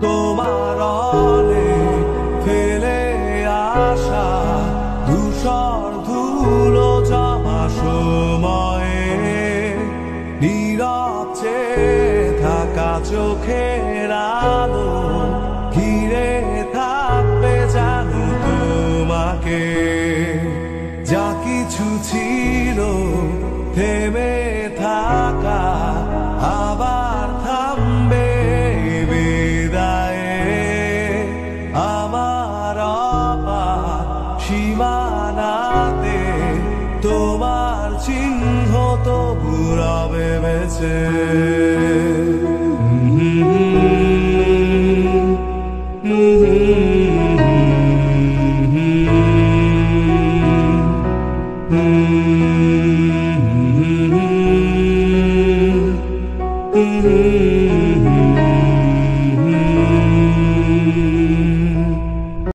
তোমার অনেক ফেলে আসা ধূসর ধুলো জমা সময়ে নীরব চেয়ে থাকা চোখের আলো ঘিরে থাকবে জানো তোমাকে। যা কিছু ছিল থেমে থাকা আবার থামবে বিদায়ে। আমার অপার সীমানাতে তোমার চিহ্ন তবু রবে বেঁচে।